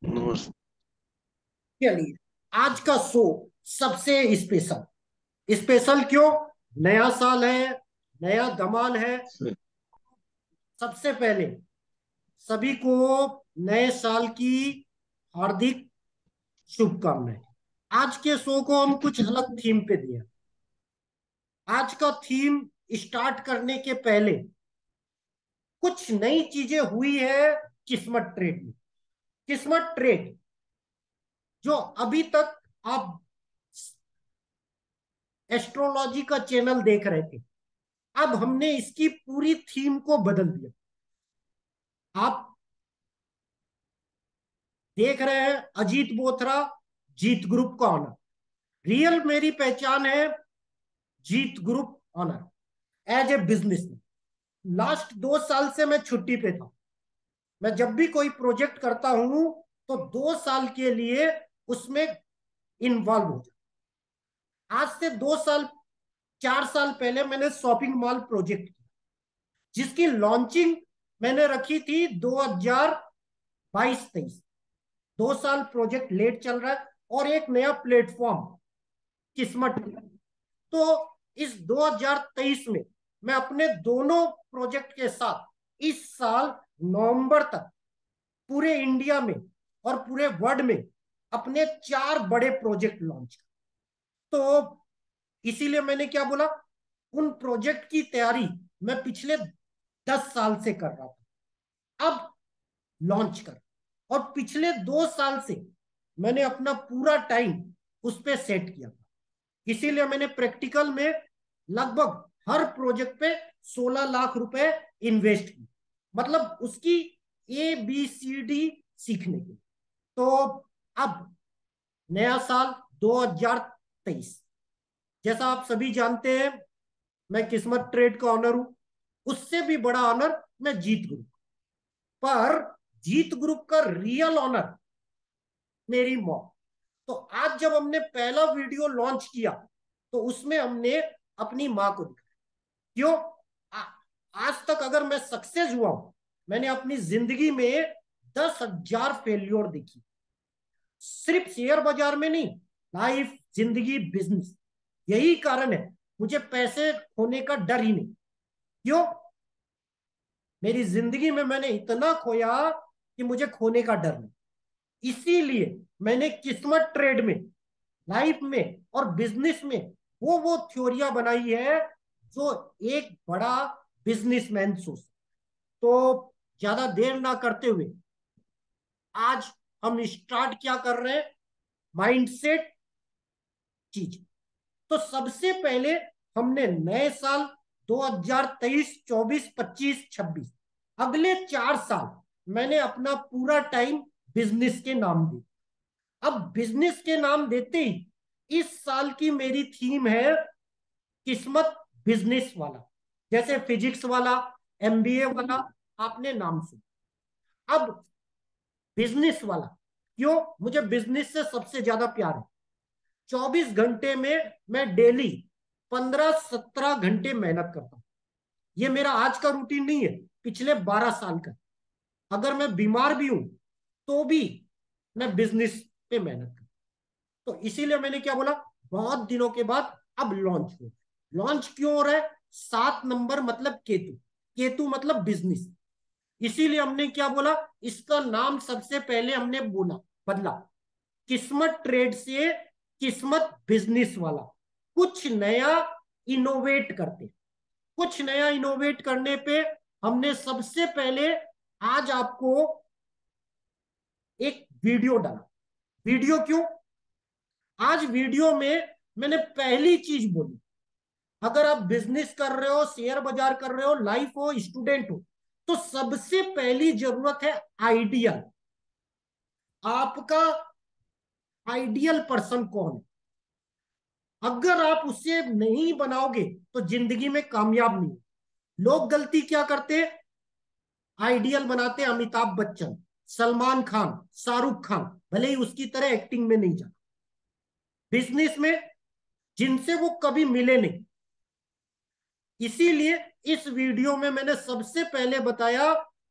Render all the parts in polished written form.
नमस्ते। चलिए, आज का शो सबसे स्पेशल। स्पेशल क्यों? नया साल है, नया धमाल है। सबसे पहले सभी को नए साल की हार्दिक शुभकामनाएं। आज के शो को हम कुछ अलग थीम पे दिया। आज का थीम स्टार्ट करने के पहले कुछ नई चीजें हुई है किस्मत ट्रेड में। किस्मत ट्रेड जो अभी तक आप एस्ट्रोलॉजी का चैनल देख रहे थे, अब हमने इसकी पूरी थीम को बदल दिया। आप देख रहे हैं अजीत बोथरा, जीत ग्रुप का ऑनर। रियल मेरी पहचान है Jeet group owner as a business. Last 2 साल से मैं छुट्टी पे था। मैं जब भी कोई प्रोजेक्ट करता हूं तो 2 साल के लिए उसमें इन्वॉल्व हो जाता। आज से 2 साल 4 साल पहले मैंने शॉपिंग मॉल प्रोजेक्ट किया, जिसकी लॉन्चिंग मैंने रखी थी 2022-23। 2 साल प्रोजेक्ट लेट चल रहा है और एक नया प्लेटफॉर्म किस्मत। तो इस 2023 में मैं अपने दोनों प्रोजेक्ट के साथ इस साल नवंबर तक पूरे इंडिया में और पूरे वर्ल्ड में अपने 4 बड़े प्रोजेक्ट लॉन्च। तो इसीलिए मैंने क्या बोला, उन प्रोजेक्ट की तैयारी मैं पिछले 10 साल से कर रहा था, अब लॉन्च कर। और पिछले 2 साल से मैंने अपना पूरा टाइम उस पर सेट किया था। इसीलिए मैंने प्रैक्टिकल में लगभग हर प्रोजेक्ट पे 16 लाख रुपए इन्वेस्ट की, मतलब उसकी ABCD सीखने के लिए। तो अब नया साल 2023, जैसा आप सभी जानते हैं, मैं किस्मत ट्रेड का ऑनर हूं। उससे भी बड़ा ऑनर मैं जीत ग्रुप। पर जीत ग्रुप का रियल ऑनर मेरी मॉम। तो आज जब हमने पहला वीडियो लॉन्च किया तो उसमें हमने अपनी माँ को दिखाया। क्यों? आ, आज तक अगर मैं सक्सेस हुआ हूं, मैंने अपनी जिंदगी में 10,000 फेल्योर देखी। सिर्फ शेयर बाजार में नहीं, लाइफ, जिंदगी, बिजनेस। यही कारण है मुझे पैसे खोने का डर ही नहीं। क्यों? मेरी जिंदगी में मैंने इतना खोया कि मुझे खोने का डर नहीं। इसीलिए मैंने किस्मत ट्रेड में, लाइफ में और बिजनेस में वो थ्योरिया बनाई है जो एक बड़ा बिजनेसमैन सोच। तो ज्यादा देर ना करते हुए आज हम स्टार्ट क्या कर रहे हैं, माइंडसेट चीज। तो सबसे पहले हमने नए साल 2023, 24, 25, 26, अगले 4 साल मैंने अपना पूरा टाइम बिजनेस के नाम दिया। अब बिजनेस के नाम देते ही इस साल की मेरी थीम है किस्मत बिजनेस वाला। जैसे फिजिक्स वाला, MBA वाला, आपने नाम सुना। अब बिजनेस वाला। क्यों? मुझे बिजनेस से सबसे ज्यादा प्यार है। 24 घंटे में मैं डेली 15-17 घंटे मेहनत करता हूं। ये मेरा आज का रूटीन नहीं है, पिछले 12 साल का। अगर मैं बीमार भी हूं तो भी मैं बिजनेस पे मेहनत करता हूं। तो इसीलिए मैंने क्या बोला, बहुत दिनों के बाद अब लॉन्च हो। लॉन्च क्यों हो रहा है? 7 नंबर मतलब केतु। केतु मतलब बिजनेस। इसीलिए हमने क्या बोला, इसका नाम सबसे पहले हमने बोला, बदला, किस्मत ट्रेड से किस्मत बिजनेस वाला। कुछ नया इनोवेट करते। कुछ नया इनोवेट करने पे हमने सबसे पहले आज आपको एक वीडियो डाला। वीडियो क्यों? आज वीडियो में मैंने पहली चीज बोली, अगर आप बिजनेस कर रहे हो, शेयर बाजार कर रहे हो, लाइफ हो, स्टूडेंट हो, तो सबसे पहली जरूरत है आइडियल। आपका आइडियल पर्सन कौन है? अगर आप उसे नहीं बनाओगे तो जिंदगी में कामयाब नहीं। लोग गलती क्या करते हैं, आइडियल बनाते हैं अमिताभ बच्चन, सलमान खान, शाहरुख खान, भले ही उसकी तरह एक्टिंग में नहीं जाता, बिजनेस में, जिनसे वो कभी मिले नहीं। इसीलिए इस वीडियो में मैंने सबसे पहले बताया,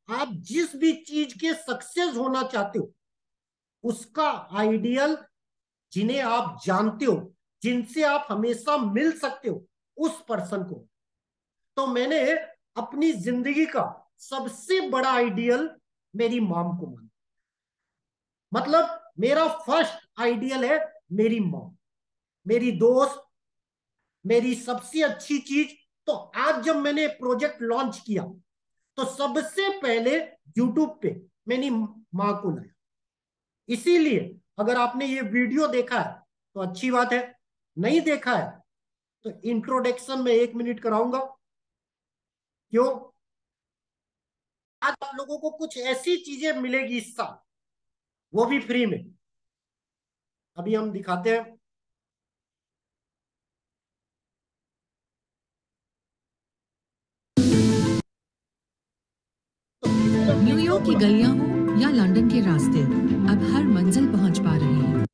आप जिस भी चीज के सक्सेस होना चाहते हो, उसका आइडियल, जिन्हें आप जानते हो, जिनसे आप हमेशा मिल सकते हो, उस पर्सन को। तो मैंने अपनी जिंदगी का सबसे बड़ा आइडियल मेरी मॉम को माना। मतलब मेरा फर्स्ट आइडियल है मेरी मॉम, मेरी दोस्त, मेरी सबसे अच्छी चीज। तो आज जब मैंने प्रोजेक्ट लॉन्च किया तो सबसे पहले यूट्यूब पे मैंने मां को लाया। इसीलिए अगर आपने ये वीडियो देखा है तो अच्छी बात है, नहीं देखा है तो इंट्रोडक्शन में 1 मिनट कराऊंगा। क्यों? आज आप लोगों को कुछ ऐसी चीजें मिलेगी इस साल, वो भी फ्री में। अभी हम दिखाते हैं। तो किसी ने वीडियो न्यूयॉर्क की बोला गलियां हो या लंदन के रास्ते, अब हर मंजिल पहुंच पा रहे हैं।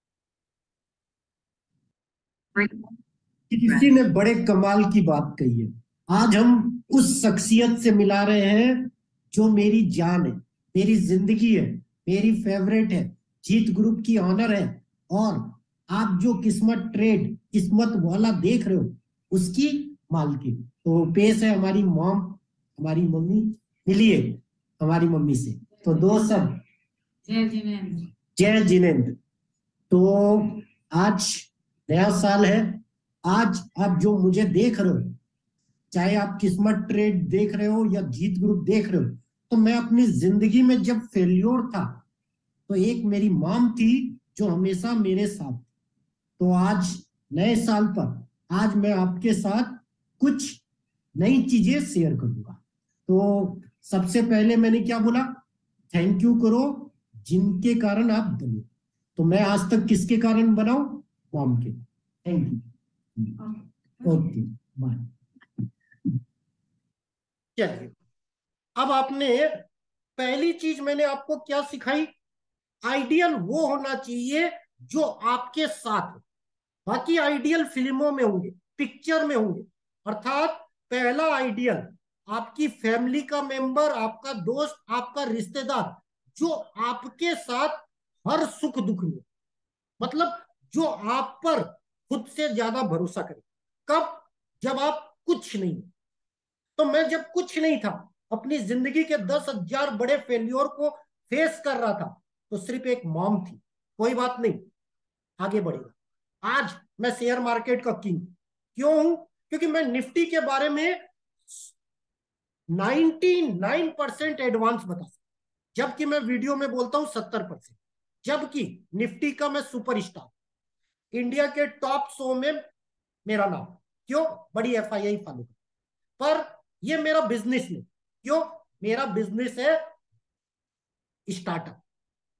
कि किसी ने बड़े कमाल की बात कही है। आज हम उस शख्सियत से मिला रहे हैं जो मेरी जान है, मेरी जिंदगी है, मेरी फेवरेट है, जीत ग्रुप की ऑनर है। और आप जो किस्मत ट्रेड, किस्मत वाला देख रहे हो, उसकी मालकिन। तो पेश है हमारी मॉम, हमारी मम्मी। मिलिए हमारी मम्मी से। तो दो सब जय जिनेंद्र, जय जिनेंद्र। तो आज नया साल है। आज आप जो मुझे देख रहे हो, चाहे आप किस्मत ट्रेड देख रहे हो या जीत ग्रुप देख रहे हो, तो मैं अपनी जिंदगी में जब फेल्योर था तो एक मेरी मॉम थी जो हमेशा मेरे साथ। तो आज नए साल पर आज मैं आपके साथ कुछ नई चीजें शेयर करूंगा। तो सबसे पहले मैंने क्या बोला? थैंक यू करो जिनके कारण आप बने। तो मैं आज तक किसके कारण बनाऊं? मॉम के। Thank you. Okay, bye. चलिए, अब आपने पहली चीज मैंने आपको क्या सिखाई? आइडियल वो होना चाहिए जो आपके साथ हो। बाकी आइडियल फिल्मों में होंगे, पिक्चर में होंगे। अर्थात पहला आइडियल आपकी फैमिली का मेंबर, आपका दोस्त, आपका रिश्तेदार, जो आपके साथ हर सुख दुख में, मतलब जो आप पर खुद से ज्यादा भरोसा करे। कब? जब आप कुछ नहीं। तो मैं जब कुछ नहीं था, अपनी जिंदगी के 10,000 बड़े फेल्योर को फेस कर रहा था, तो सिर्फ एक मॉम थी। कोई बात नहीं, आगे बढ़ेगा। आज मैं शेयर मार्केट का किंग। क्यों हूं? क्योंकि मैं निफ्टी के बारे में 99% एडवांस बता सकता, जबकि मैं वीडियो में बोलता हूं 70%। जबकि निफ्टी का मैं सुपर स्टार, इंडिया के टॉप 100 में मेरा नाम। क्यों? बड़ी एफआईआई फॉलो कर। पर ये मेरा बिजनेस नहीं। क्यों? मेरा बिजनेस है स्टार्टअप,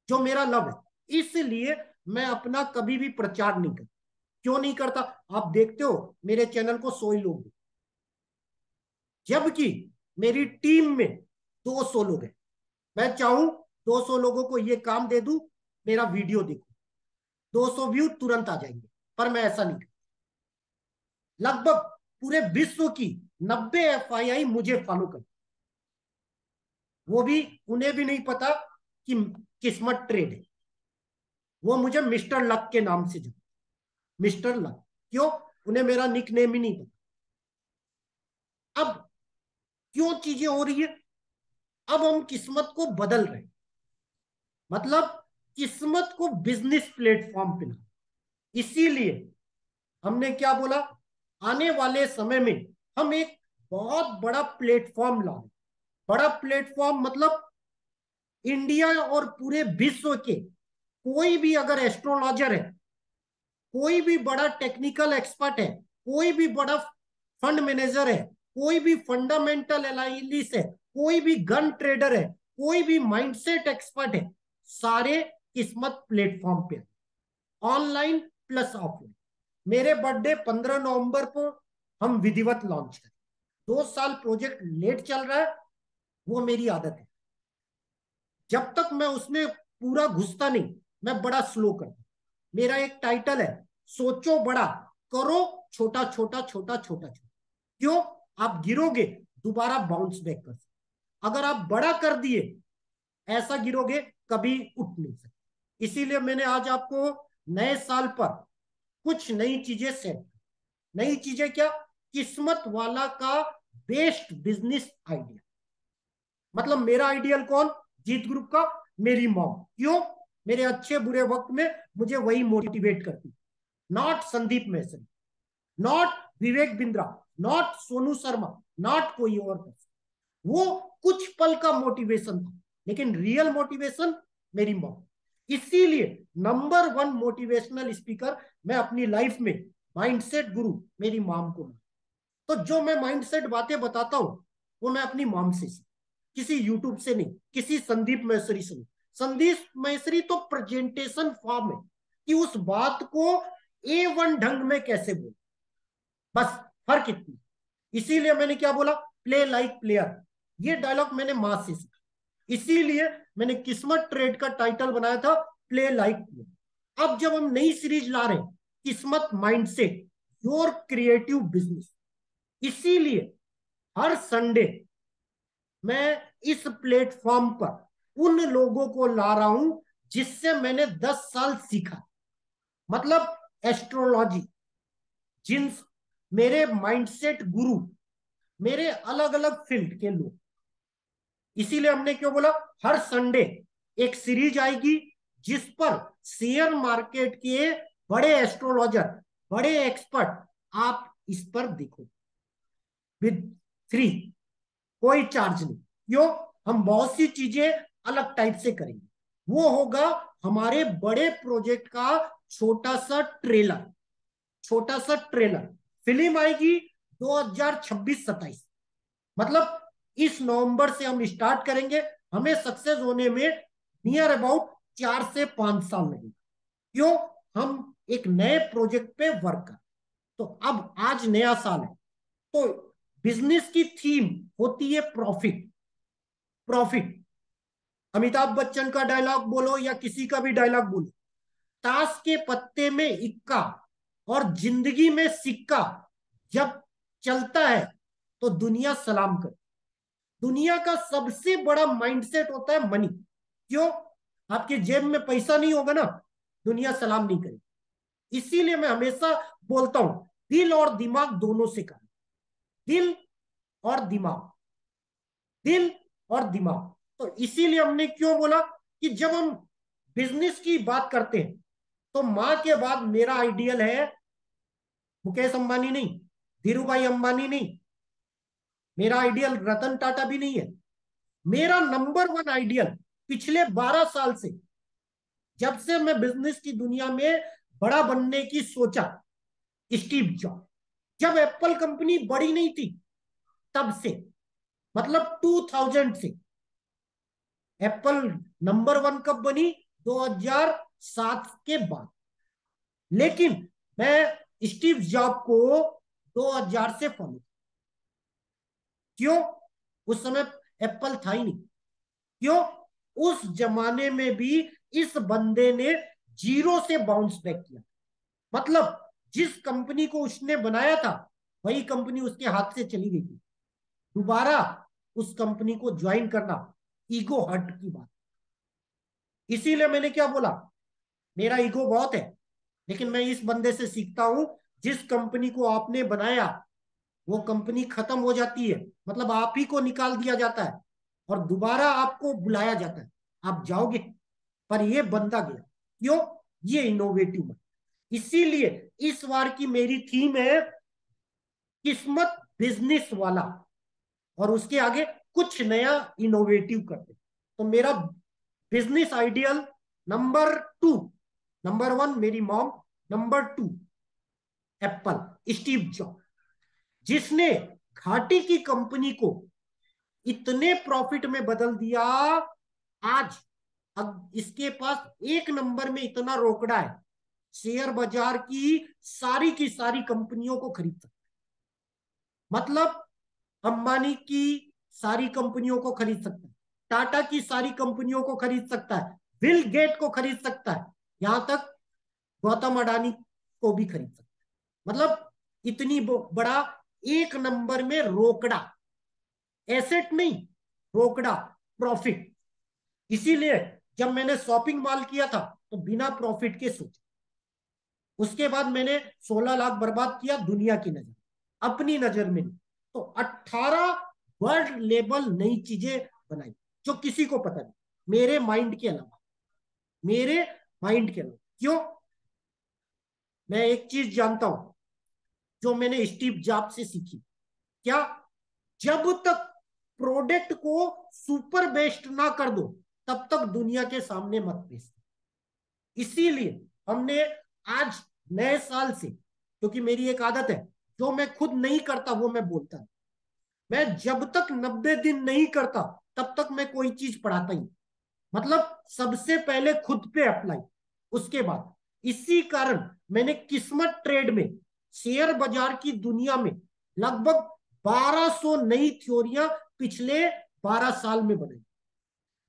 जो मेरा लव है। इसलिए मैं अपना कभी भी प्रचार नहीं करता। क्यों नहीं करता? आप देखते हो मेरे चैनल को 100 ही लोग, जबकि मेरी टीम में 200 लोग हैं। मैं चाहूं 200 लोगों को ये काम दे दूं, मेरा वीडियो देखो, 200 व्यू तुरंत आ जाएंगे। पर मैं ऐसा नहीं करता। लगभग पूरे विश्व की 90 एफआईआई मुझे फॉलो कर, वो भी उन्हें भी नहीं पता कि किस्मत ट्रेड है। वो मुझे मिस्टर लक के नाम से जानते, मिस्टर लक। क्यों? उन्हें मेरा निक नेम ही नहीं पता। अब क्यों चीजें हो रही है? अब हम किस्मत को बदल रहे हैं। मतलब किस्मत को बिजनेस प्लेटफॉर्म पे ला। इसीलिए हमने क्या बोला? आने वाले समय में हम एक बहुत बड़ा प्लेटफॉर्म लाए। बड़ा प्लेटफॉर्म मतलब इंडिया और पूरे विश्व के कोई भी अगर एस्ट्रोलॉजर है, कोई भी बड़ा टेक्निकल एक्सपर्ट है, कोई भी बड़ा फंड मैनेजर है, कोई भी फंडामेंटल एनालिस्ट है, कोई भी गन ट्रेडर है, कोई भी माइंडसेट एक्सपर्ट है, सारे किस्मत प्लेटफॉर्म पे, ऑनलाइन प्लस ऑफलाइन। मेरे बर्थडे 15 नवंबर को हम विधिवत लॉन्च करें। 2 साल प्रोजेक्ट लेट चल रहा है, वो मेरी आदत है। जब तक मैं उसमें पूरा घुसता नहीं, मैं बड़ा स्लो करता। मेरा एक टाइटल है, सोचो बड़ा, करो छोटा छोटा छोटा छोटा छोटा। क्यों? आप गिरोगे, दोबारा बाउंस बैक कर सकते। अगर आप बड़ा कर दिए, ऐसा गिरोगे, कभी उठ नहीं सकते। इसीलिए मैंने आज आपको नए साल पर कुछ नई चीजें सेट। नई चीजें क्या? किस्मत वाला का बेस्ट बिजनेस आइडिया। मतलब मेरा आइडियल कौन? जीत ग्रुप का मेरी मॉम। क्यों? मेरे अच्छे बुरे वक्त में मुझे वही मोटिवेट करती। Not Sandeep Maheshwari, not Vivek Bindra, not Sonu Sharma, not कोई और पर्सन। वो कुछ पल का मोटिवेशन था, लेकिन रियल मोटिवेशन मेरी मॉम। इसीलिए नंबर वन मोटिवेशनल स्पीकर मैं अपनी लाइफ में, माइंडसेट गुरु, मेरी मॉम को। तो जो मैं माइंडसेट बातें बताता हूं वो मैं अपनी मॉम से सीखी, किसी यूट्यूब से नहीं, किसी संदीप मैसरी से नहीं। संदीप मैसरी तो प्रेजेंटेशन फॉर्म है कि उस बात को A1 ढंग में कैसे बोले, बस फर्क इतना। इसीलिए मैंने क्या बोला? Play like player. ये डायलॉग मैंने मां से सीखा। इसीलिए मैंने किस्मत ट्रेड का टाइटल बनाया था प्ले लाइक प्लेयर। अब जब हम नई सीरीज ला रहे हैं, किस्मत माइंडसेट, योर क्रिएटिव बिजनेस, इसीलिए हर संडे मैं इस प्लेटफॉर्म पर उन लोगों को ला रहा हूं जिससे मैंने 10 साल सीखा। मतलब एस्ट्रोलॉजी, जिन मेरे माइंडसेट गुरु, मेरे अलग अलग फील्ड के लोग। इसीलिए हमने क्यों बोला हर संडे एक सीरीज आएगी जिस पर शेयर मार्केट के बड़े एस्ट्रोलॉजर, बड़े एक्सपर्ट, आप इस पर देखो विद फ्री, कोई चार्ज नहीं। क्यों? हम बहुत सी चीजें अलग टाइप से करेंगे। वो होगा हमारे बड़े प्रोजेक्ट का छोटा सा ट्रेलर। छोटा सा ट्रेलर फिल्म आएगी 2026-27। मतलब इस नवंबर से हम स्टार्ट करेंगे। हमें सक्सेस होने में नियर अबाउट 4 से 5 साल लगेगा। क्यों? हम एक नए प्रोजेक्ट पे वर्क कर। तो अब आज नया साल है, तो बिजनेस की थीम होती है प्रॉफिट। प्रॉफिट, अमिताभ बच्चन का डायलॉग बोलो या किसी का भी डायलॉग बोलो, ताश के पत्ते में इक्का और जिंदगी में सिक्का जब चलता है तो दुनिया सलाम करे। दुनिया का सबसे बड़ा माइंडसेट होता है मनी। क्यों? आपके जेब में पैसा नहीं होगा ना, दुनिया सलाम नहीं करेगी। इसीलिए मैं हमेशा बोलता हूं, दिल और दिमाग दोनों से करें। दिल और दिमाग, दिल और दिमाग। तो इसीलिए हमने क्यों बोला कि जब हम बिजनेस की बात करते हैं तो मां के बाद मेरा आइडियल है मुकेश अंबानी नहीं, धीरू भाई अंबानी नहीं, मेरा आइडियल रतन टाटा भी नहीं है। मेरा नंबर वन आइडियल पिछले 12 साल से, जब से मैं बिजनेस की दुनिया में बड़ा बनने की सोचा, स्टीव जॉब। जब एप्पल कंपनी बड़ी नहीं थी तब से, मतलब 2000 से। एप्पल नंबर वन कब बनी? 2007 के बाद। लेकिन मैं स्टीव जॉब को 2000 से फॉलो। क्यों? उस समय एप्पल था ही नहीं। क्यों? उस जमाने में भी इस बंदे ने जीरो से बाउंस बैक किया। मतलब जिस कंपनी को उसने बनाया था वही कंपनी उसके हाथ से चली गई थी। दोबारा उस कंपनी को ज्वाइन करना ईगो हर्ट की बात। इसीलिए मैंने क्या बोला, मेरा ईगो बहुत है, लेकिन मैं इस बंदे से सीखता हूं। जिस कंपनी को आपने बनाया वो कंपनी खत्म हो जाती है, मतलब आप ही को निकाल दिया जाता है और दोबारा आपको बुलाया जाता है, आप जाओगे। पर ये बंदा गया। क्यों? ये इनोवेटिव है। इसीलिए इस बार की मेरी थीम है किस्मत बिजनेस वाला, और उसके आगे कुछ नया इनोवेटिव करते। तो मेरा बिजनेस आइडियल नंबर 2, नंबर 1 मेरी mom, number 2 Apple, Steve job, जिसने घाटी की कंपनी को इतने प्रॉफिट में बदल दिया। आज अब इसके पास एक नंबर में इतना रोकड़ा है, शेयर बाजार की सारी कंपनियों को खरीद सकता है। मतलब अंबानी की सारी कंपनियों को खरीद सकता है, टाटा की सारी कंपनियों को खरीद सकता है, बिल गेट को खरीद सकता है, यहां तक गौतम अडानी को भी खरीद सकता है। मतलब इतनी बड़ा एक नंबर में रोकड़ा, एसेट नहीं, रोकड़ा, प्रॉफिट। इसीलिए जब मैंने शॉपिंग मॉल किया था तो बिना प्रॉफिट के सोचा। उसके बाद मैंने 16 लाख बर्बाद किया दुनिया की नजर, अपनी नजर में नहीं। तो 18 वर्ल्ड लेवल नई चीजें बनाई जो किसी को पता नहीं, मेरे माइंड के अलावा, मेरे माइंड के अलावा। क्यों? मैं एक चीज जानता हूं जो मैंने स्टीव जॉब्स से सीखी। क्या? जब तक प्रोडक्ट को सुपर बेस्ट ना कर दो तब तक दुनिया के सामने मत पेश। इसीलिए हमने आज नए साल से, क्योंकि मेरी एक आदत है, जो मैं खुद नहीं करता वो मैं बोलता हूं। मैं जब तक 90 दिन नहीं करता तब तक मैं कोई चीज पढ़ाता ही। मतलब सबसे पहले खुद पे अप्लाई, उसके बाद। इसी कारण मैंने किस्मत ट्रेड में, शेयर बाजार की दुनिया में लगभग 1200 नई थ्योरियां पिछले 12 साल में बनाई,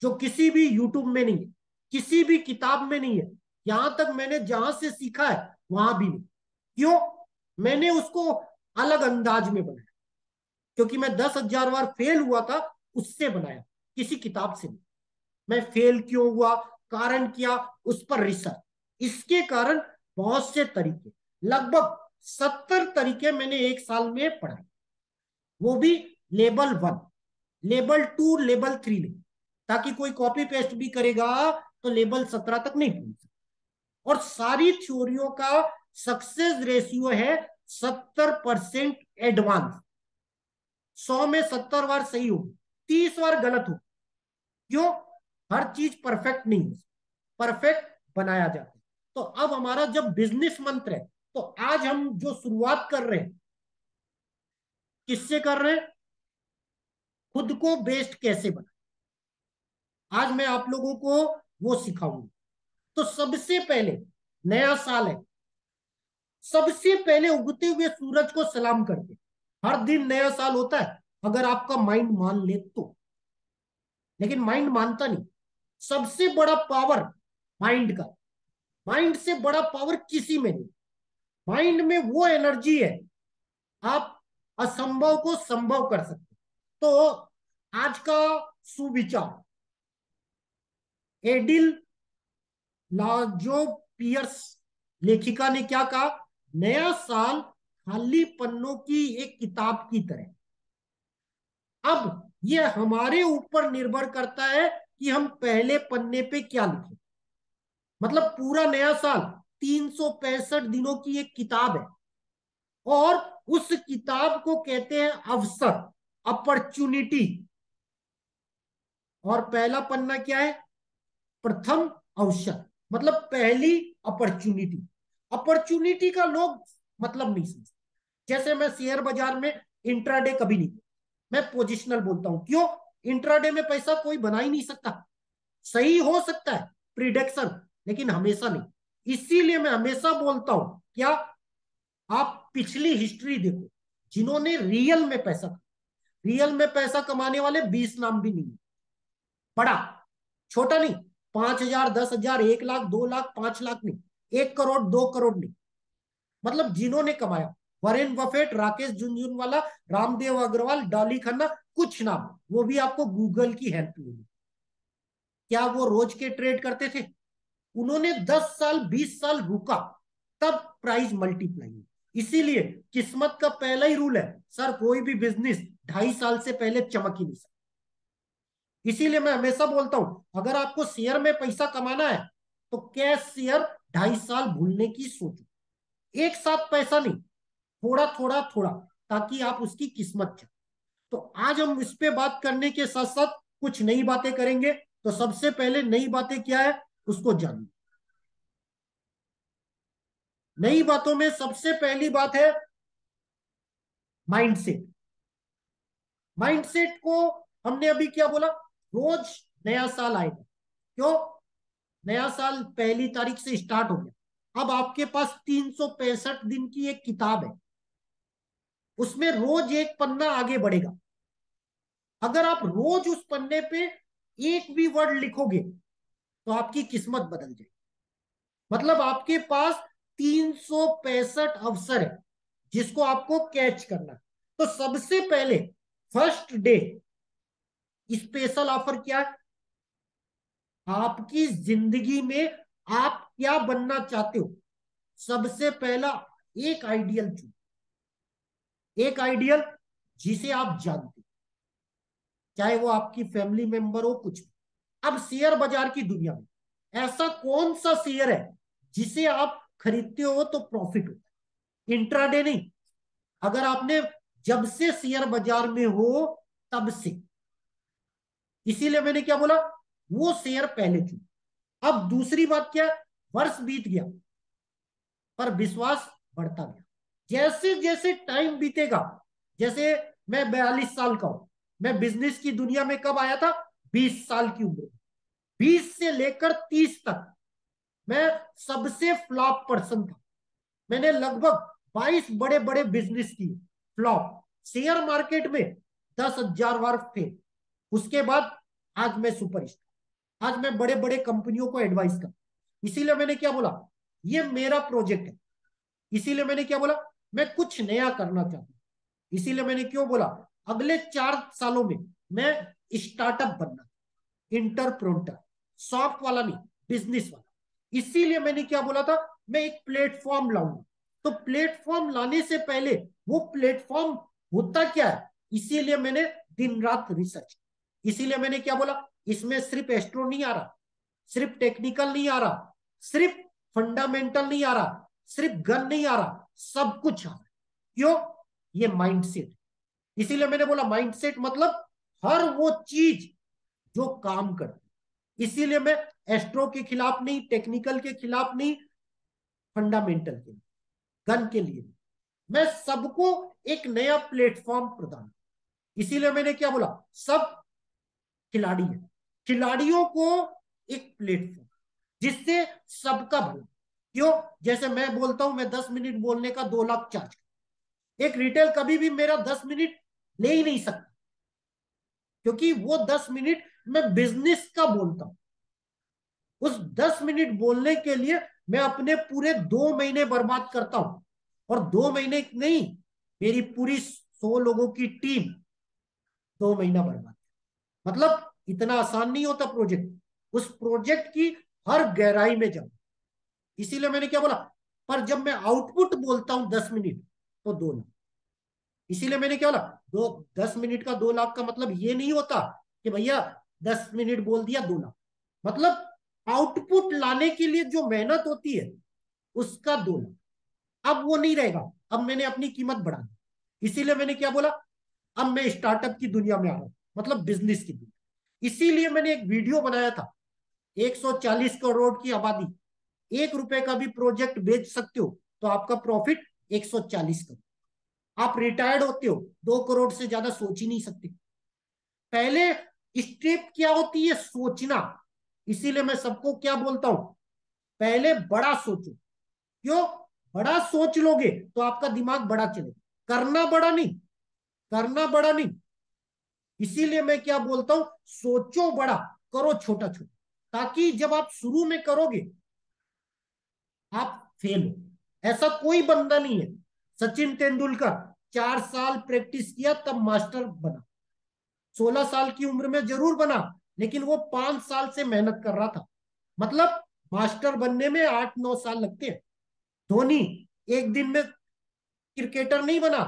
जो किसी भी यूट्यूब में नहीं है, किसी भी किताब में नहीं है। यहां तक मैंने जहां से सीखा है वहां भी नहीं। क्यों? मैंने उसको अलग अंदाज में बनाया, क्योंकि मैं 10,000 बार फेल हुआ था, उससे बनाया, किसी किताब से नहीं। मैं फेल क्यों हुआ, कारण क्या, उस पर रिसर्च। इसके कारण बहुत से तरीके, लगभग 70 तरीके मैंने एक साल में पढ़ाए, वो भी लेवल 1, लेवल 2, लेवल 3 नहीं, ताकि कोई कॉपी पेस्ट भी करेगा तो लेवल 17 तक नहीं पहुंच सकता। और सारी थ्योरियों का सक्सेस रेशियो है 70% एडवांस। 100 में 70 बार सही हो, 30 बार गलत हो। क्यों? हर चीज परफेक्ट नहीं है, परफेक्ट बनाया जाता है। तो अब हमारा जब बिजनेस मंत्र है, तो आज हम जो शुरुआत कर रहे हैं, किससे कर रहे हैं? खुद को बेस्ट कैसे बना, आज मैं आप लोगों को वो सिखाऊंगा। तो सबसे पहले, नया साल है, सबसे पहले उगते हुए सूरज को सलाम करके हर दिन नया साल होता है, अगर आपका माइंड मान ले तो। लेकिन माइंड मानता नहीं। सबसे बड़ा पावर माइंड का, माइंड से बड़ा पावर किसी में नहीं। माइंड में वो एनर्जी है, आप असंभव को संभव कर सकते। तो आज का सुविचार, एडिल लाजो पियर्स लेखिका ने क्या कहा? नया साल खाली पन्नों की एक किताब की तरह। अब यह हमारे ऊपर निर्भर करता है कि हम पहले पन्ने पे क्या लिखें। मतलब पूरा नया साल 365 दिनों की एक किताब है, और उस किताब को कहते हैं अवसर, अपॉर्चुनिटी। और पहला पन्ना क्या है? प्रथम अवसर, मतलब पहली अपॉर्चुनिटी। अपॉर्चुनिटी का लोग मतलब नहीं समझते। जैसे मैं शेयर बाजार में इंट्राडे कभी नहीं, मैं पोजिशनल बोलता हूं। क्यों? इंट्राडे में पैसा कोई बना ही नहीं सकता। सही हो सकता है प्रिडिक्शन, लेकिन हमेशा नहीं। इसीलिए मैं हमेशा बोलता हूं, क्या, आप पिछली हिस्ट्री देखो, जिन्होंने रियल में पैसा, रियल में पैसा कमाने वाले 20 नाम भी नहीं। बड़ा, छोटा नहीं, 5,000, 10,000, 1 लाख, 2 लाख, 5 लाख नहीं, 1 करोड़, 2 करोड़ नहीं। मतलब जिन्होंने कमाया, वरेन बफेट, राकेश झुनझुनवाला, रामदेव अग्रवाल, डॉली खन्ना, कुछ नाम, वो भी आपको गूगल की हेल्प मिली। क्या वो रोज के ट्रेड करते थे? उन्होंने 10 साल, 20 साल रुका, तब प्राइस मल्टीप्लाई हुई। इसीलिए किस्मत का पहला ही रूल है, सर कोई भी बिजनेस 2.5 साल से पहले चमक ही नहीं सकता। इसीलिए मैं हमेशा बोलता हूं, अगर आपको शेयर में पैसा कमाना है तो कैश शेयर 2.5 साल भूलने की सोचो। एक साथ पैसा नहीं, थोड़ा थोड़ा थोड़ा, ताकि आप उसकी किस्मत जाने। तो आज हम इस पे बात करने के साथ साथ कुछ नई बातें करेंगे। तो सबसे पहले नई बातें क्या है उसको जानिए। नई बातों में सबसे पहली बात है माइंडसेट। माइंडसेट को हमने अभी क्या बोला? रोज नया साल आएगा। क्यों? नया साल 1 तारीख से स्टार्ट हो गया। अब आपके पास 365 दिन की एक किताब है, उसमें रोज एक पन्ना आगे बढ़ेगा। अगर आप रोज उस पन्ने पे एक भी वर्ड लिखोगे तो आपकी किस्मत बदल जाएगी। मतलब आपके पास 365 अवसर है जिसको आपको कैच करना है। तो सबसे पहले फर्स्ट डे स्पेशल ऑफर क्या है? आपकी जिंदगी में आप क्या बनना चाहते हो, सबसे पहला एक आइडियल चुनो, एक आइडियल जिसे आप जानते हो, चाहे वो आपकी फैमिली मेंबर हो, कुछ भी। अब शेयर बाजार की दुनिया में ऐसा कौन सा शेयर है जिसे आप खरीदते हो तो प्रॉफिट होता है, इंट्राडे नहीं, अगर आपने जब से शेयर बाजार में हो तब से। इसीलिए मैंने क्या बोला, वो शेयर पहले चुनो। अब दूसरी बात क्या है, वर्ष बीत गया पर विश्वास बढ़ता गया। जैसे जैसे टाइम बीतेगा, जैसे मैं 42 साल का हूं, मैं बिजनेस की दुनिया में कब आया था, 20 साल की उम्र में। 20 से लेकर 30 तक मैं सबसे फ्लॉप पर्सन था। मैंने लगभग 22 बड़े बड़े बिजनेस किए, फ्लॉप। शेयर मार्केट में 10,000 बार फेल। उसके बाद आज मैं सुपरस्टार, आज मैं बड़े बड़े कंपनियों को एडवाइस कर। इसीलिए मैंने क्या बोला, ये मेरा प्रोजेक्ट है। इसीलिए मैंने क्या बोला, मैं कुछ नया करना चाहता हूं। इसीलिए मैंने क्यों बोला, अगले 4 सालों में मैं स्टार्टअप बनना, इंटरप्रेन्योर, सॉफ्ट वाला नहीं, बिजनेस वाला। इसीलिए मैंने क्या बोला था, मैं एक प्लेटफॉर्म लाऊंगा। तो प्लेटफॉर्म लाने से पहले वो प्लेटफॉर्म होता क्या है, इसीलिए मैंने दिन रात रिसर्च। इसीलिए मैंने क्या बोला, इसमें सिर्फ एस्ट्रो नहीं आ रहा, सिर्फ टेक्निकल नहीं आ रहा, सिर्फ फंडामेंटल नहीं आ रहा, सिर्फ गन नहीं आ रहा, सब कुछ आ रहा है। क्यों, ये माइंडसेट। इसीलिए मैंने बोला माइंडसेट मतलब हर वो चीज जो काम करती। इसीलिए मैं एस्ट्रो के खिलाफ नहीं, टेक्निकल के खिलाफ नहीं, फंडामेंटल के लिए, गन के लिए। मैं सबको एक नया प्लेटफॉर्म प्रदान। इसीलिए मैंने क्या बोला, सब खिलाड़ी है, खिलाड़ियों को एक प्लेटफॉर्म जिससे सबका भला। क्यों, जैसे मैं बोलता हूं मैं 10 मिनट बोलने का 2 लाख चार्ज, एक रिटेल कभी भी मेरा 10 मिनट ले ही नहीं सकता, क्योंकि वो 10 मिनट मैं बिजनेस का बोलता हूं। उस 10 मिनट बोलने के लिए मैं अपने पूरे 2 महीने बर्बाद करता हूं। और 2 महीने नहीं, मेरी पूरी 100 लोगों की टीम 2 महीना बर्बाद। मतलब इतना आसान नहीं होता प्रोजेक्ट, उस प्रोजेक्ट की हर गहराई में जाओ। इसीलिए मैंने क्या बोला, पर जब मैं आउटपुट बोलता हूं 10 मिनट तो 2 लाख। इसीलिए मैंने क्या बोला, 10 मिनट का 2 लाख का मतलब ये नहीं होता कि भैया 10 मिनट बोल दिया 2 लाख। मतलब आउटपुट लाने के लिए जो मेहनत होती है उसका 2 लाख। अब वो नहीं रहेगा, अब मैंने अपनी कीमत बढ़ा दी। इसीलिए मैंने क्या बोला, अब मैं स्टार्टअप की दुनिया में आ रहा हूं, मतलब बिजनेस की दुनिया। इसीलिए मैंने एक वीडियो बनाया था, 140 करोड़ की आबादी, 1 रुपए का भी प्रोजेक्ट बेच सकते हो तो आपका प्रॉफिट 140 करोड़। आप रिटायर्ड होते हो, 2 करोड़ से ज्यादा सोच ही नहीं सकते। पहले स्टेप क्या होती है, सोचना। इसीलिए मैं सबको क्या बोलता हूं, पहले बड़ा सोचो। क्यों, बड़ा सोच लोगे तो आपका दिमाग बड़ा चलेगा, करना बड़ा नहीं, करना बड़ा नहीं। इसीलिए मैं क्या बोलता हूं, सोचो बड़ा, करो छोटा छोटा, ताकि जब आप शुरू में करोगे आप फेल हो। ऐसा कोई बंदा नहीं है, सचिन तेंदुलकर 4 साल प्रैक्टिस किया तब मास्टर बना, 16 साल की उम्र में जरूर बना, लेकिन वो 5 साल से मेहनत कर रहा था। मतलब मास्टर बनने में 8-9 साल लगते हैं। धोनी एक दिन में क्रिकेटर नहीं बना।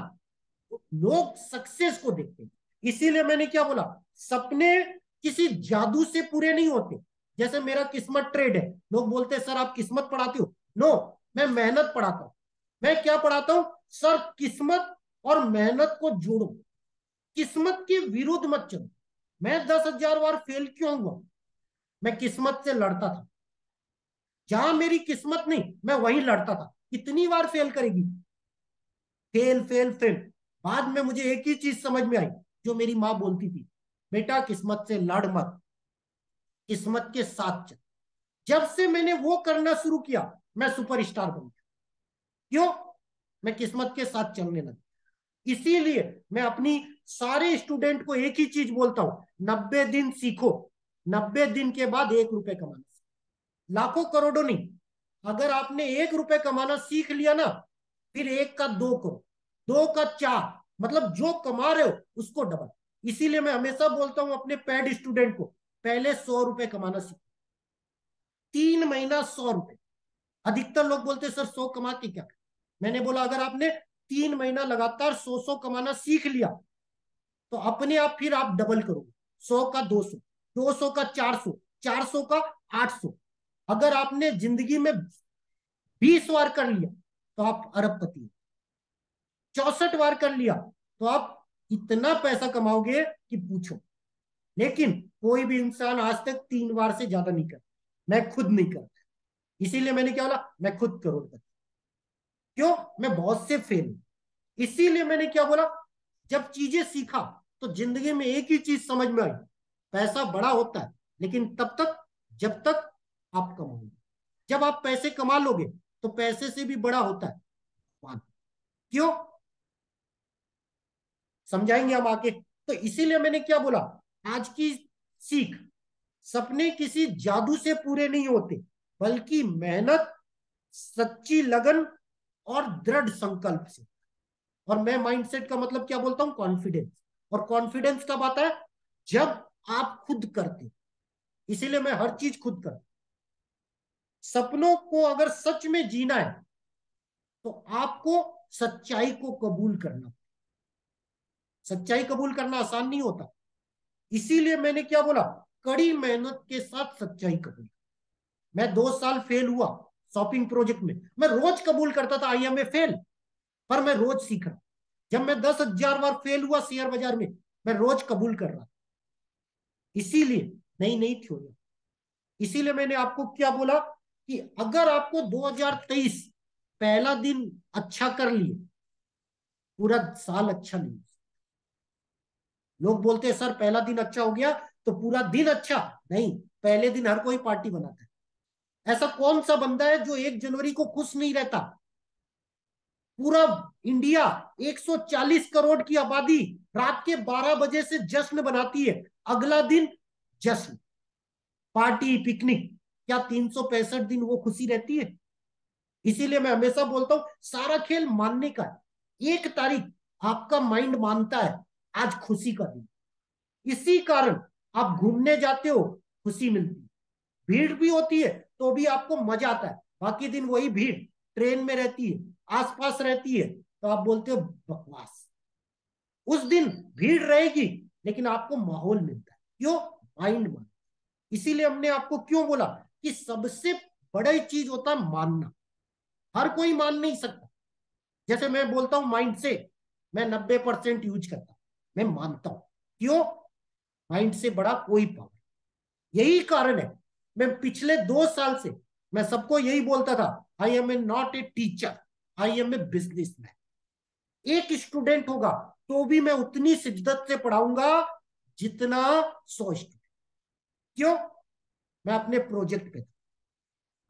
लोग सक्सेस को देखते हैं। इसीलिए मैंने क्या बोला, सपने किसी जादू से पूरे नहीं होते। जैसे मेरा किस्मत ट्रेड है, लोग बोलते हैं सर आप किस्मत पढ़ाते हो। नो, मैं मेहनत पढ़ाता हूं। मैं क्या पढ़ाता हूं, सर किस्मत और मेहनत को जोड़ो, किस्मत के विरुद्ध मत चलो। मैं 10,000 बार फेल क्यों हुआ, मैं किस्मत से लड़ता था। जहां मेरी किस्मत नहीं, मैं वहीं लड़ता था। कितनी बार फेल करेगी, फेल फेल फेल। बाद में मुझे एक ही चीज समझ में आई, जो मेरी माँ बोलती थी, बेटा किस्मत से लड़ मत, किस्मत के साथ चल। जब से मैंने वो करना शुरू किया, मैं सुपरस्टार बन गया। क्यों, मैं किस्मत के साथ चलने लगा। इसीलिए मैं अपनी सारे स्टूडेंट को एक ही चीज बोलता हूं, 90 दिन सीखो, 90 दिन के बाद 1 रुपए कमाना, लाखों करोड़ों नहीं। अगर आपने 1 रुपए कमाना सीख लिया ना, फिर 1 का 2 करो, 2 का 4, मतलब जो कमा रहे हो उसको डबल। इसीलिए मैं हमेशा बोलता हूं अपने पेड स्टूडेंट को, पहले 100 रुपए कमाना सीखो, 3 महीना 100 रुपए। अधिकतर लोग बोलते हैं सर 100 कमा के क्या। मैंने बोला अगर आपने 3 महीना लगातार 100 कमाना सीख लिया तो अपने आप फिर आप डबल करोगे। 100 का 200, 200 का 400, 400 का 800। अगर आपने जिंदगी में 20 बार कर लिया तो आप अरबपति हो। 64 बार कर लिया तो आप इतना पैसा कमाओगे कि पूछो। लेकिन कोई भी इंसान आज तक 3 बार से ज्यादा नहीं कर, मैं खुद नहीं कर। इसीलिए मैंने क्या बोला, मैं खुद करोड़पति। क्यों? मैं बहुत से फेल हूं। इसीलिए मैंने क्या बोला, जब चीजें सीखा तो जिंदगी में एक ही चीज समझ में आई, पैसा बड़ा होता है लेकिन तब तक जब तक आप कमाओगे। जब आप पैसे कमा लोगे तो पैसे से भी बड़ा होता है मान। क्यों? समझाएंगे हम आके। तो इसीलिए मैंने क्या बोला, आज की सीख, सपने किसी जादू से पूरे नहीं होते बल्कि मेहनत, सच्ची लगन और दृढ़ संकल्प से। और मैं माइंडसेट का मतलब क्या बोलता हूं, कॉन्फिडेंस। और कॉन्फिडेंस कब आता है, जब आप खुद करते। इसीलिए मैं हर चीज खुद करता। सपनों को अगर सच में जीना है तो आपको सच्चाई को कबूल करना। सच्चाई कबूल करना आसान नहीं होता। इसीलिए मैंने क्या बोला, कड़ी मेहनत के साथ सच्चाई कबूल। मैं 2 साल फेल हुआ शॉपिंग प्रोजेक्ट में, मैं रोज कबूल करता था आई एम ए फेल, पर मैं रोज सीख रहा। जब मैं 10,000 बार फेल हुआ शेयर बाजार में, मैं रोज कबूल कर रहा। इसीलिए नई नई थ्योरी। इसीलिए मैंने आपको क्या बोला कि अगर आपको 2023 पहला दिन अच्छा कर लिए, पूरा साल अच्छा नहीं। लोग बोलते हैं सर पहला दिन अच्छा हो गया तो पूरा दिन अच्छा नहीं। पहले दिन हर कोई पार्टी बनाता है। ऐसा कौन सा बंदा है जो 1 जनवरी को खुश नहीं रहता? पूरा इंडिया, 140 करोड़ की आबादी रात के 12 बजे से जश्न बनाती है। अगला दिन जश्न, पार्टी, पिकनिक। क्या 365 दिन वो खुशी रहती है? इसीलिए मैं हमेशा बोलता हूं सारा खेल मानने का है। 1 तारीख आपका माइंड मानता है आज खुशी का दिन। इसी कारण आप घूमने जाते हो, खुशी मिलती है। भीड़ भी होती है तो भी आपको मजा आता है। बाकी दिन वही भीड़ ट्रेन में रहती है, आसपास रहती है, तो आप बोलते हो बकवास। उस दिन भीड़ रहेगी लेकिन आपको माहौल मिलता है। क्यों? माइंड मान। इसीलिए हमने आपको क्यों बोला कि सबसे बड़ी चीज होता है मानना। हर कोई मान नहीं सकता। जैसे मैं बोलता हूं माइंड से, मैं 90% यूज करता हूं, मैं मानता हूं। क्यों? माइंड से बड़ा कोई पावर। यही कारण है मैं पिछले 2 साल से मैं सबको यही बोलता था, I am a not a teacher, I am a businessman. एक स्टूडेंट होगा तो भी मैं उतनी शिद्दत से पढ़ाऊंगा जितना 100 स्टूडेंट। क्यों? मैं अपने प्रोजेक्ट पे था।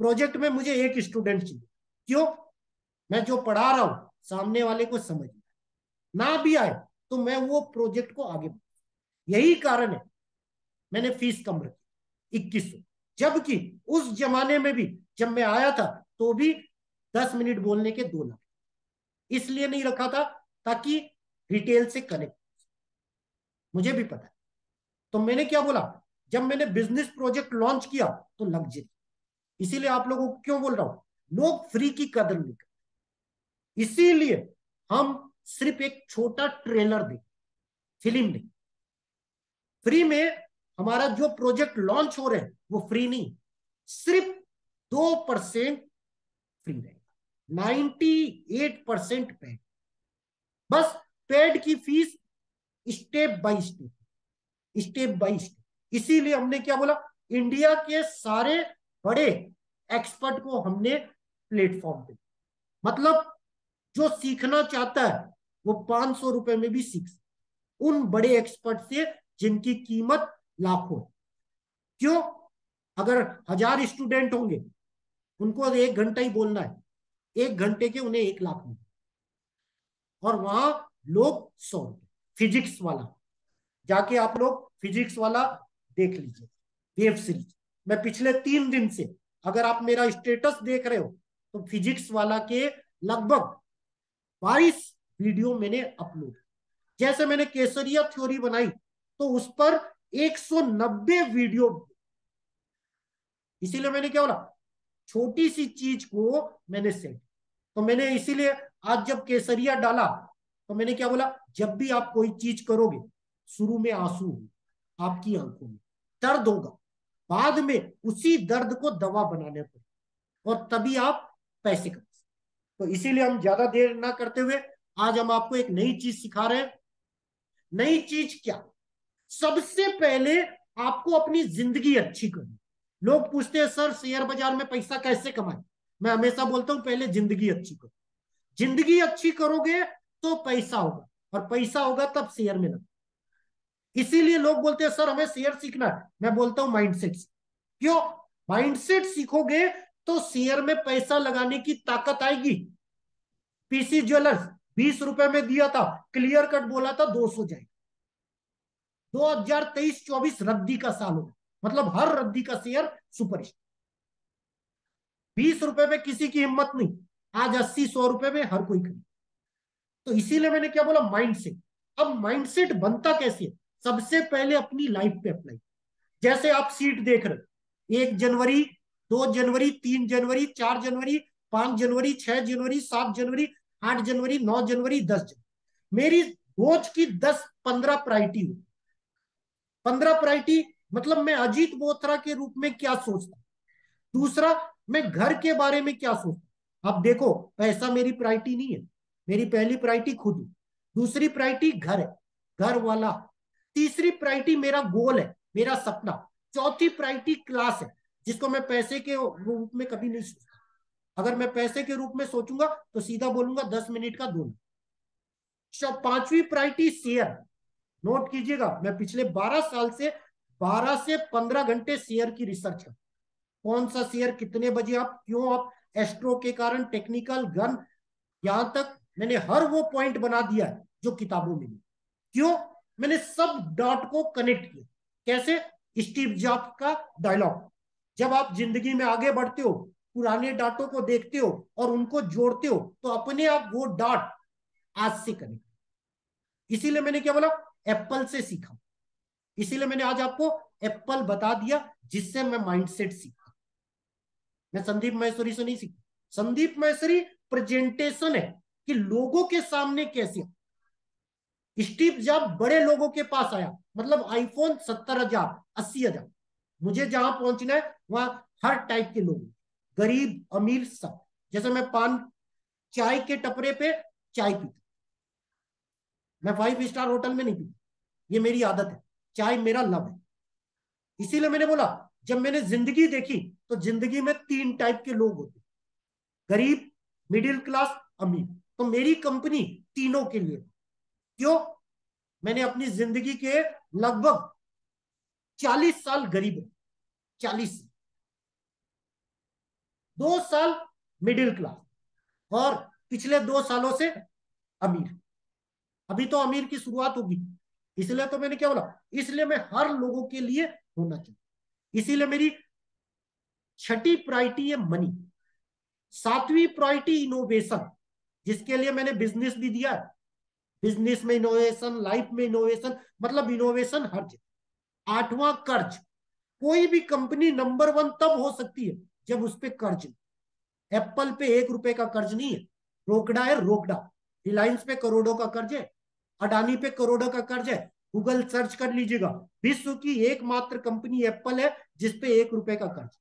प्रोजेक्ट में मुझे एक स्टूडेंट चाहिए। क्यों? मैं जो पढ़ा रहा हूं सामने वाले को समझ में ना भी आए तो मैं वो प्रोजेक्ट को आगे बढ़ा। यही कारण है मैंने फीस कम रखी, 2100। जबकि उस जमाने में भी जब मैं आया था तो भी 10 मिनट बोलने के 2 लाख। इसलिए नहीं रखा था ताकि रिटेल से कनेक्ट, मुझे भी पता है। तो मैंने क्या बोला, जब मैंने बिजनेस प्रोजेक्ट लॉन्च किया तो लग्जरी। इसीलिए आप लोगों को क्यों बोल रहा हूं, लोग फ्री की कदर नहीं करते। इसीलिए हम सिर्फ एक छोटा ट्रेलर दें, फिल्म नहीं। फ्री में हमारा जो प्रोजेक्ट लॉन्च हो रहे हैं वो फ्री नहीं, सिर्फ 2% फ्री रहेगा, 98% पेड। बस पेड की fees step by step, step by step. इसीलिए हमने क्या बोला, इंडिया के सारे बड़े एक्सपर्ट को हमने प्लेटफॉर्म पे, मतलब जो सीखना चाहता है वो 500 रुपए में भी सीख सकता, उन बड़े एक्सपर्ट से जिनकी कीमत लाखों। क्यों? अगर 1000 स्टूडेंट होंगे उनको 1 घंटा ही बोलना है, 1 घंटे के उन्हें 1 लाख मिले। और वहां लोग 100 रुपए। फिजिक्स वाला, जाके आप लोग फिजिक्स वाला देख लीजिए, वेब सीरीज। मैं पिछले 3 दिन से, अगर आप मेरा स्टेटस देख रहे हो तो फिजिक्स वाला के लगभग 22 वीडियो मैंने अपलोड। जैसे मैंने केसरिया थ्योरी बनाई तो उस पर 190 वीडियो इसीलिए मैंने क्या बोला, छोटी सी चीज को मैंने सेट। तो मैंने इसीलिए आज जब केसरिया डाला तो मैंने क्या बोला, जब भी आप कोई चीज करोगे, शुरू में आंसू होंगे आपकी आंखों में, दर्द होगा, बाद में उसी दर्द को दवा बनाने पर, और तभी आप पैसे कमा सकते। तो इसीलिए हम ज्यादा देर ना करते हुए आज हम आपको एक नई चीज सिखा रहे हैं। नई चीज क्या? सबसे पहले आपको अपनी जिंदगी अच्छी करनी। लोग पूछते हैं सर शेयर बाजार में पैसा कैसे कमाए? मैं हमेशा बोलता हूं पहले जिंदगी अच्छी करो। जिंदगी अच्छी करोगे तो पैसा होगा, और पैसा होगा तब शेयर में लगा। इसीलिए लोग बोलते हैं सर हमें शेयर सीखना है। मैं बोलता हूं माइंडसेट। क्यों? माइंडसेट सीखोगे तो शेयर में पैसा लगाने की ताकत आएगी। पीसी ज्वेलर्स 20 रुपए में दिया था, क्लियर कट बोला था 200 जाएगा। 2023-24 रद्दी का साल होगा, मतलब हर रद्दी का शेयर सुपर स्टार। 20 रुपए में किसी की हिम्मत नहीं, आज 80-100 रुपए में हर कोई खरीद। तो इसीलिए मैंने क्या बोला, माइंडसेट। अब माइंडसेट बनता कैसे है? सबसे पहले अपनी लाइफ पे अप्लाई। जैसे आप सीट देख रहे, 1 जनवरी, 2 जनवरी, 3 जनवरी, 4 जनवरी, 5 जनवरी, 6 जनवरी, 7 जनवरी, 8 जनवरी, 9 जनवरी, 10 जनवरी। मेरी रोज की 10-15 प्रायोरिटी हुई। 15 प्रायोरिटी मतलब मैं अजीत बोथरा के रूप में क्या सोचता, दूसरा मैं घर के बारे में क्या सोचता। अब देखो, पैसा मेरी प्रायोरिटी नहीं है। मेरी पहली प्रायोरिटी खुद है, दूसरी प्रायोरिटी घर है, घर वाला, तीसरी प्रायोरिटी मेरा गोल है, मेरा सपना, चौथी प्रायोरिटी क्लास है, जिसको मैं पैसे के रूप में कभी नहीं सोचता। अगर मैं पैसे के रूप में सोचूंगा तो सीधा बोलूंगा 10 मिनट का 2 मिनट। पांचवी प्रायोरिटी शेयर। नोट कीजिएगा, मैं पिछले 12 साल से 12 से 15 घंटे शेयर की रिसर्च है। कौन सा शेयर, कितने बजे आप, क्यों आप, एस्ट्रो के कारण, टेक्निकल गन, यहां तक मैंने हर वो पॉइंट बना दिया है जो किताबों में नहीं। क्यों? मैंने सब डॉट को कनेक्ट किया। कैसे? स्टीव जॉब्स का डायलॉग, जब आप जिंदगी में आगे बढ़ते हो, पुराने डाटों को देखते हो और उनको जोड़ते हो, तो अपने आप वो डॉट आज से कनेक्ट। इसीलिए मैंने क्या बोला, एप्पल से सीखा। इसीलिए मैंने आज आपको एप्पल बता दिया, जिससे मैं माइंडसेट सीखा। मैं संदीप महेश्वरी से नहीं सीखा। संदीप महेश्वरी प्रेजेंटेशन है कि लोगों के सामने कैसे। स्टीव जॉब बड़े लोगों के पास आया, मतलब आईफोन 70,000, 80,000। मुझे जहां पहुंचना है वहां हर टाइप के लोग, गरीब अमीर सब। जैसे मैं पान, चाय के टपरे पे चाय पीता, मैं 5 स्टार होटल में नहीं पीता, ये मेरी आदत है। चाय मेरा लव है। इसीलिए मैंने बोला, जब मैंने जिंदगी देखी तो जिंदगी में 3 टाइप के लोग होते, गरीब, मिडिल क्लास, अमीर। तो मेरी कंपनी तीनों के लिए। क्यों? मैंने अपनी जिंदगी के लगभग 40 साल गरीब है, 40, 2 साल मिडिल क्लास, और पिछले 2 सालों से अमीर। अभी तो अमीर की शुरुआत होगी। इसलिए तो मैंने क्या बोला, इसलिए मैं हर लोगों के लिए होना चाहिए। इसीलिए मेरी छठी प्रायोरिटी है मनी, सातवीं प्रायोरिटी इनोवेशन, जिसके लिए मैंने बिजनेस भी दिया है। बिजनेस में इनोवेशन, लाइफ में इनोवेशन, मतलब इनोवेशन हर जगह। आठवां कर्ज। कोई भी कंपनी नंबर 1 तब हो सकती है जब उस पर कर्ज। एप्पल पे 1 रुपए का कर्ज नहीं है, रोकड़ा है, रोकड़ा। रिलायंस पे करोड़ों का कर्ज है, अडानी पे करोड़ों का कर्ज है। गूगल सर्च कर लीजिएगा, विश्व की एकमात्र कंपनी एप्पल है जिसपे 1 रुपए का कर्ज।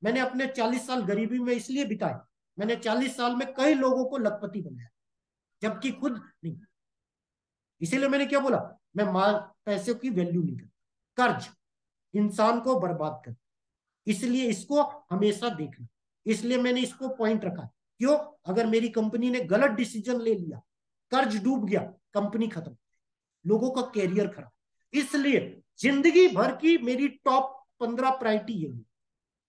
मैंने अपने 40 साल गरीबी में इसलिए बिताए, मैंने 40 साल में कई लोगों को लखपति बनाया, जबकि खुद नहीं। इसीलिए मैंने क्या बोला, मैं माल, पैसे की वैल्यू नहीं करता। कर्ज इंसान को बर्बाद कर, इसलिए इसको हमेशा देखना। इसलिए मैंने इसको पॉइंट रखा। क्यों? अगर मेरी कंपनी ने गलत डिसीजन ले लिया, कर्ज डूब गया, कंपनी खत्म, लोगों का कैरियर खराब। इसलिए जिंदगी भर की मेरी टॉप 15 प्रायोरिटी यही।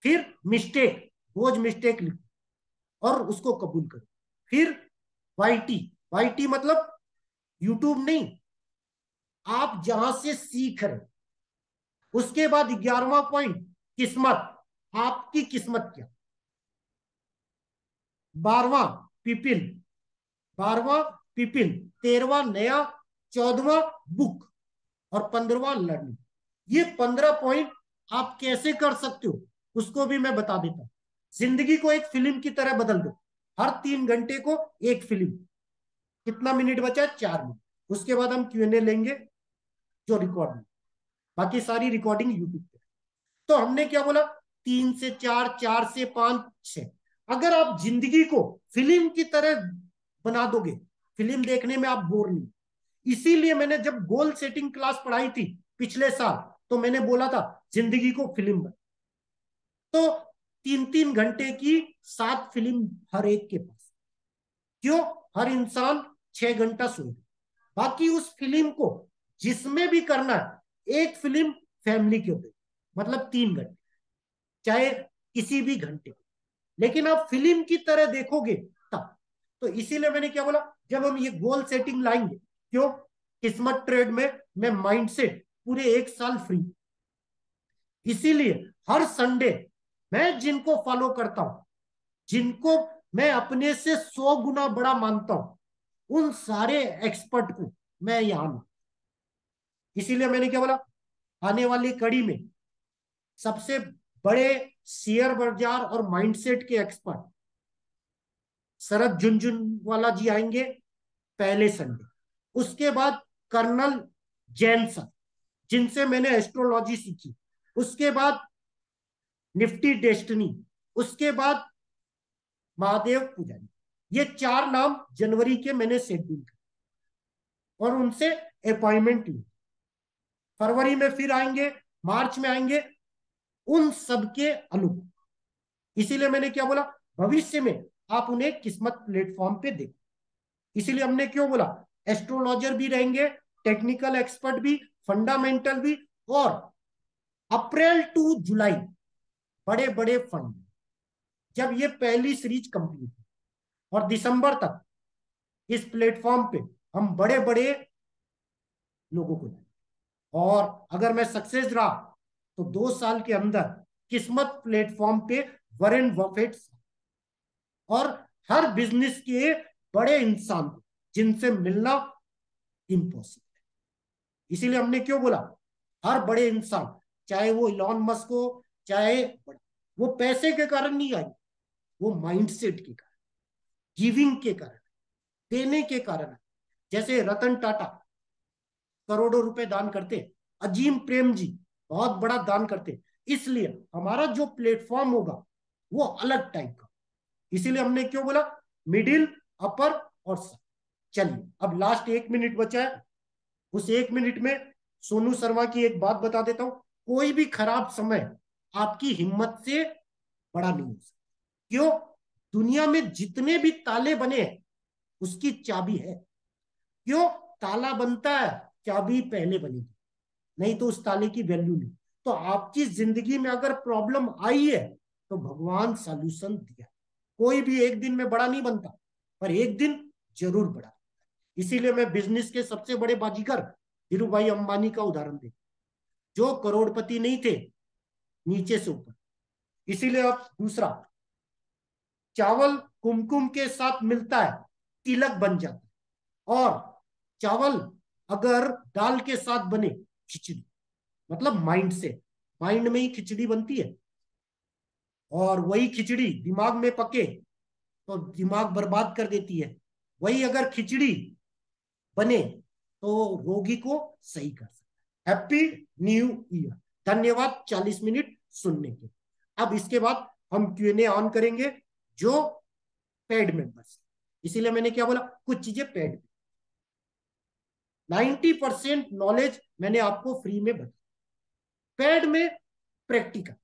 फिर मिस्टेक, रोज मिस्टेक लिखो और उसको कबूल करो। फिर वाईटी, वाईटी मतलब यूट्यूब नहीं, आप जहां से सीख रहे। उसके बाद 11वां पॉइंट, किस्मत, आपकी किस्मत क्या। 12वां पीपिल, 12वां पीपिल, 13वां नया, 14वां बुक, और 15वां लर्निंग। ये 15 पॉइंट आप कैसे कर सकते हो? उसको भी मैं बता देता हूँ। जिंदगी को एक फिल्म की तरह बदल दो, हर 3 घंटे को एक फिल्म। कितना मिनट बचा है? 4 मिनट। उसके बाद हम Q&A लेंगे जो रिकॉर्ड, बाकी सारी रिकॉर्डिंग यूट्यूब पे। तो हमने क्या बोला? 3 से 4, 4 से 5, 6। अगर आप जिंदगी को फिल्म की तरह बना दोगे, फिल्म देखने में आप बोर नहीं। इसीलिए मैंने जब गोल सेटिंग क्लास पढ़ाई थी पिछले साल, तो मैंने बोला था जिंदगी को फिल्म बना। तो 3 3 घंटे की 7 फिल्म हर एक के पास। क्यों? हर इंसान 6 घंटा सोए, बाकी उस फिल्म को जिसमें भी करना है, एक फिल्म फैमिली के ऊपर, मतलब 3 घंटे, चाहे किसी भी घंटे, लेकिन आप फिल्म की तरह देखोगे तब। तो इसीलिए मैंने क्या बोला, जब हम ये गोल सेटिंग लाएंगे, क्यों? किस्मत ट्रेड में मैं माइंडसेट पूरे 1 साल फ्री। इसीलिए हर संडे मैं जिनको फॉलो करता हूं, जिनको मैं अपने से 100 गुना बड़ा मानता हूं, उन सारे एक्सपर्ट को मैं यहां हूं। इसीलिए मैंने क्या बोला, आने वाली कड़ी में सबसे बड़े शेयर बाजार और माइंडसेट के एक्सपर्ट शरद झुनझुनवाला जी आएंगे पहले संडे। उसके बाद कर्नल जैन सर, जिनसे मैंने एस्ट्रोलॉजी सीखी। उसके बाद निफ्टी डेस्टिनी। उसके बाद महादेव पुजारी। ये 4 नाम जनवरी के मैंने शेड्यूल किए और उनसे अपॉइंटमेंट ली। फरवरी में फिर आएंगे, मार्च में आएंगे, उन सबके अनुभव। इसीलिए मैंने क्या बोला, भविष्य में आप उन्हें किस्मत प्लेटफॉर्म पे देखो। इसीलिए हमने क्यों बोला, एस्ट्रोलॉजर भी रहेंगे, टेक्निकल एक्सपर्ट भी, फंडामेंटल भी, और अप्रैल टू जुलाई बड़े बड़े फंड, जब ये पहली सीरीज कंप्लीट है, और दिसंबर तक इस प्लेटफॉर्म पे हम बड़े बड़े लोगों को लाएं। और अगर मैं सक्सेस रहा तो 2 साल के अंदर किस्मत प्लेटफॉर्म पे वॉरेन बफेट और हर बिजनेस के बड़े इंसान को, जिनसे मिलना इम्पॉसिबल है। इसीलिए हमने क्यों बोला, हर बड़े इंसान, चाहे वो इलॉन मस्क हो, चाहे वो पैसे के कारण नहीं आई, वो माइंडसेट के कारण, गिविंग के कारण, देने के कारण। जैसे रतन टाटा करोड़ों रुपए दान करते, अजीम प्रेम जी बहुत बड़ा दान करते। इसलिए हमारा जो प्लेटफॉर्म होगा वो अलग टाइप का। इसीलिए हमने क्यों बोला, मिडिल, अपर और सब। चलिए अब लास्ट 1 मिनट बचा है, उस 1 मिनट में सोनू शर्मा की एक बात बता देता हूं। कोई भी खराब समय आपकी हिम्मत से बड़ा नहीं हो सकता। क्यों? दुनिया में जितने भी ताले बने हैं उसकी चाबी है। क्यों? ताला बनता है, चाबी पहले बनेगी, नहीं तो उस ताले की वैल्यू नहीं। तो आपकी जिंदगी में अगर प्रॉब्लम आई है तो भगवान सॉल्यूशन दिया। कोई भी एक दिन में बड़ा नहीं बनता, पर एक दिन जरूर बड़ा। इसीलिए मैं बिजनेस के सबसे बड़े बाजीगर धीरू भाई अंबानी का उदाहरण दे, जो करोड़पति नहीं थे, नीचे से ऊपर। इसीलिए अब दूसरा, चावल कुमकुम के साथ मिलता है, तिलक बन जाता है। और चावल अगर दाल के साथ बने, खिचड़ी, मतलब माइंड से, माइंड में ही खिचड़ी बनती है। और वही खिचड़ी दिमाग में पके तो दिमाग बर्बाद कर देती है। वही अगर खिचड़ी बने तो रोगी को सही कर सकता है। Happy new year. धन्यवाद 40 मिनट सुनने के। अब इसके बाद हम Q&A ऑन करेंगे जो पेड मेंबर्स। इसीलिए मैंने क्या बोला, कुछ चीजें पेड। 90% नॉलेज मैंने आपको फ्री में बताई, पेड में प्रैक्टिकल।